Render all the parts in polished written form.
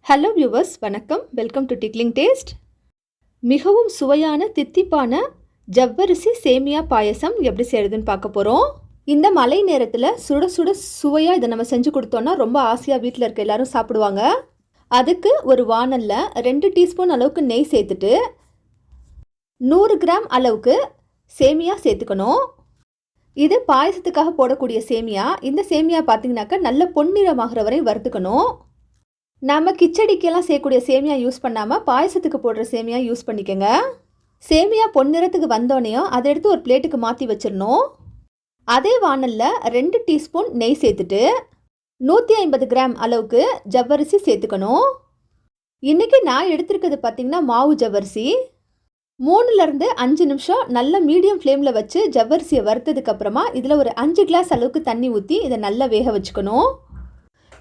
Hello viewers, வணக்கம். Welcome to tickling taste. மிகவும் சுவையான தித்திப்பான ஜவ்வரிசி சேமியா பாயசம் எப்படி செய்கிறதுன்னு பார்க்க போகிறோம். இந்த மழை நேரத்தில் சுட சுட சுவையாக இதை நம்ம செஞ்சு கொடுத்தோன்னா ரொம்ப ஆசையாக வீட்டில் இருக்க எல்லாரும் சாப்பிடுவாங்க. அதுக்கு ஒரு வாணலில் 2 டீஸ்பூன் அளவுக்கு நெய் சேர்த்துட்டு 100 கிராம் அளவுக்கு சேமியா சேர்த்துக்கணும். இது பாயசத்துக்காக போடக்கூடிய சேமியா. இந்த சேமியா பார்த்தீங்கன்னாக்கா நல்ல பொன்னிறமாகிற வரை வறுத்துக்கணும். நம்ம கிச்சடிக்கெல்லாம் செய்யக்கூடிய சேமியா யூஸ் பண்ணாமல் பாயசத்துக்கு போடுற சேமியா யூஸ் பண்ணிக்கோங்க. சேமியா பொன்னிறத்துக்கு வந்தோடனையும் அதை எடுத்து ஒரு பிளேட்டுக்கு மாற்றி வச்சிடணும். அதே வாணலில் 2 டீஸ்பூன் நெய் சேர்த்துட்டு 150 கிராம் அளவுக்கு ஜவ்வரிசி சேர்த்துக்கணும். இன்றைக்கி நான் எடுத்துருக்கிறது பார்த்திங்கன்னா மாவு ஜவ்வரிசி. 3லேருந்து 5 நிமிஷம் நல்ல மீடியம் ஃப்ளேமில் வச்சு ஜவ்வரிசியை வறுத்ததுக்கப்புறமா இதில் ஒரு 5 கிளாஸ் அளவுக்கு தண்ணி ஊற்றி இதை நல்லா வேக வச்சுக்கணும்.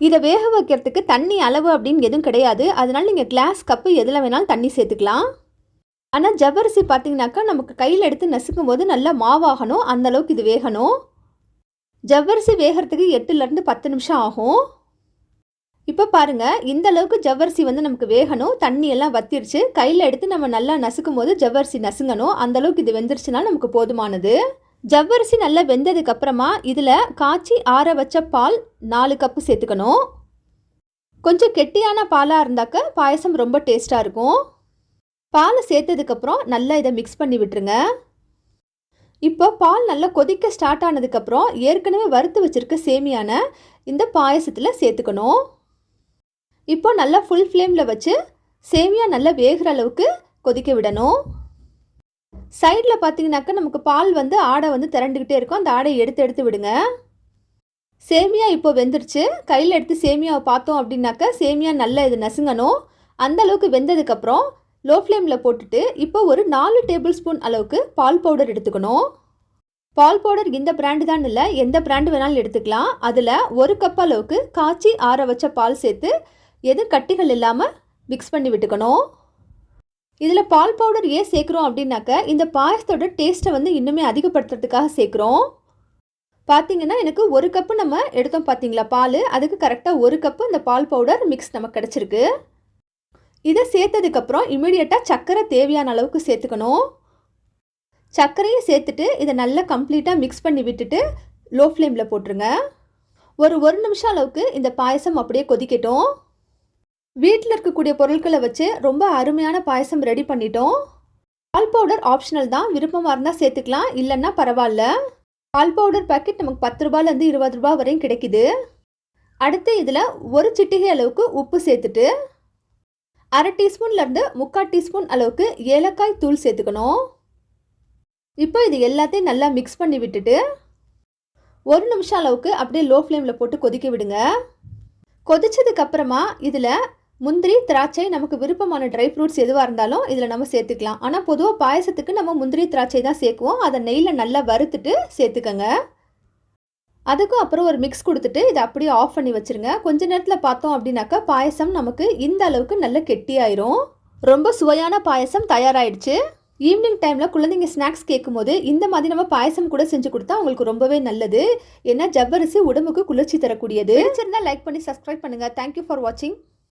இதை வேக வைக்கிறதுக்கு தண்ணி அளவு அப்படின்னு எதுவும் கிடையாது. அதனால் நீங்கள் கிளாஸ் கப்பு எதில் வேணாலும் தண்ணி சேர்த்துக்கலாம். ஆனால் ஜவ்வரிசி பார்த்திங்கனாக்கா நமக்கு கையில் எடுத்து நசுக்கும் போது நல்லா மாவாகணும். அந்தளவுக்கு இது வேகணும். ஜவ்வரிசி வேகிறதுக்கு 8லேருந்து 10 நிமிஷம் ஆகும். இப்போ பாருங்கள், இந்த அளவுக்கு ஜவ்வரிசி நமக்கு வேகணும். தண்ணியெல்லாம் வத்திருச்சு. கையில் எடுத்து நம்ம நல்லா நசுக்கும் போது ஜவ்வரிசி நசுங்கணும். அந்தளவுக்கு இது வெந்துருச்சுன்னா நமக்கு போதுமானது. ஜவ்வரிசி நல்லா வெந்ததுக்கப்புறமா இதில் காய்ச்சி ஆற வச்ச பால் 4 கப்பு சேர்த்துக்கணும். கொஞ்சம் கெட்டியான பாலாக இருந்தாக்க பாயசம் ரொம்ப டேஸ்ட்டாக இருக்கும். பாலை சேர்த்ததுக்கப்புறம் நல்லா இதை மிக்ஸ் பண்ணி விட்டுருங்க. இப்போ பால் நல்லா கொதிக்க ஸ்டார்ட் ஆனதுக்கப்புறம் ஏற்கனவே வறுத்து வச்சுருக்க சேமியான இந்த பாயசத்தில் சேர்த்துக்கணும். இப்போ நல்லா ஃபுல் ஃப்ளேமில் வச்சு சேமியா நல்லா வேகிற அளவுக்கு கொதிக்க விடணும். சைடில் பார்த்தீங்கன்னாக்கா நமக்கு பால் ஆடை திரண்டுக்கிட்டே இருக்கும். அந்த ஆடையை எடுத்து விடுங்க. சேமியா இப்போ வெந்துருச்சு. கையில் எடுத்து சேமியாவை பார்த்தோம் அப்படின்னாக்கா சேமியா நல்லா இது நசுங்கணும். அந்தளவுக்கு வெந்ததுக்கப்புறம் லோ ஃப்ளேமில் போட்டுட்டு இப்போ ஒரு 4 டேபிள் ஸ்பூன் அளவுக்கு பால் பவுடர் எடுத்துக்கணும். பால் பவுடர் இந்த பிராண்டு தான் இல்லை, எந்த பிராண்டு வேணாலும் எடுத்துக்கலாம். அதில் 1 கப் அளவுக்கு காய்ச்சி ஆற வச்ச பால் சேர்த்து எதுவும் கட்டிகள் இல்லாமல் மிக்ஸ் பண்ணி விட்டுக்கணும். இதில் பால் பவுடர் ஏன் சேர்க்குறோம் அப்படின்னாக்க இந்த பாயசத்தோட டேஸ்ட்டை இன்னுமே அதிகப்படுத்துறதுக்காக சேர்க்குறோம். பார்த்திங்கன்னா எனக்கு 1 கப்பு நம்ம எடுத்தோம் பார்த்தீங்களா பால், அதுக்கு கரெக்டாக 1 கப்பு இந்த பால் பவுடர் மிக்ஸ் நமக்கு கிடச்சிருக்கு. இதை சேர்த்ததுக்கப்புறம் இமீடியட்டாக சர்க்கரை தேவையான அளவுக்கு சேர்த்துக்கணும். சர்க்கரையை சேர்த்துட்டு இதை நல்லா கம்ப்ளீட்டாக மிக்ஸ் பண்ணி விட்டுட்டு லோ ஃப்ளேமில் போட்டுருங்க. ஒரு நிமிஷம் அளவுக்கு இந்த பாயசம் அப்படியே கொதிக்கட்டும். வீட்டில் இருக்கக்கூடிய பொருட்களை வச்சு ரொம்ப அருமையான பாயசம் ரெடி பண்ணிட்டோம். பால் பவுடர் ஆப்ஷனல் தான், விருப்பமாக இருந்தால் சேர்த்துக்கலாம், இல்லைன்னா பரவாயில்ல. பால் பவுடர் பேக்கெட் நமக்கு 10 ரூபாயிலேருந்து 20 ரூபா வரையும் கிடைக்குது. அடுத்து இதில் 1 சிட்டிகை அளவுக்கு உப்பு சேர்த்துட்டு 1/2 டீஸ்பூன்லேருந்து 3/4 டீஸ்பூன் அளவுக்கு ஏலக்காய் தூள் சேர்த்துக்கணும். இப்போ இது எல்லாத்தையும் நல்லா மிக்ஸ் பண்ணி விட்டுட்டு 1 நிமிஷம் அளவுக்கு அப்படியே லோ ஃப்ளேமில் போட்டு கொதிக்க விடுங்க. கொதிச்சதுக்கப்புறமா இதில் முந்திரி, திராட்சை, நமக்கு விருப்பமான ட்ரை ஃப்ரூட்ஸ் எதுவாக இருந்தாலும் இதில் நம்ம சேர்த்துக்கலாம். ஆனால் பொதுவாக பாயசத்துக்கு நம்ம முந்திரி, திராட்சை தான் சேர்க்குவோம். அதை நெய்யில் நல்லா வறுத்துட்டு சேர்த்துக்கங்க. அதுக்கும் அப்புறம் ஒரு மிக்ஸ் கொடுத்துட்டு இதை அப்படியே ஆஃப் பண்ணி வச்சுருங்க. கொஞ்ச நேரத்தில் பார்த்தோம் அப்படின்னாக்கா பாயசம் நமக்கு இந்த அளவுக்கு நல்ல கெட்டியாயிரும். ரொம்ப சுவையான பாயசம் தயாராகிடுச்சு. ஈவினிங் டைமில் குழந்தைங்க ஸ்நாக்ஸ் கேட்கும்போது இந்த மாதிரி நம்ம பாயசம் கூட செஞ்சு கொடுத்தா அவங்களுக்கு ரொம்பவே நல்லது. ஏன்னா ஜவ்வரிசி உடம்புக்கு குளிர்ச்சி தரக்கூடியது. பிடிச்சிருந்தா லைக் பண்ணி சப்ஸ்கிரைப் பண்ணுங்கள். தேங்க்யூ ஃபார் வாட்சிங்.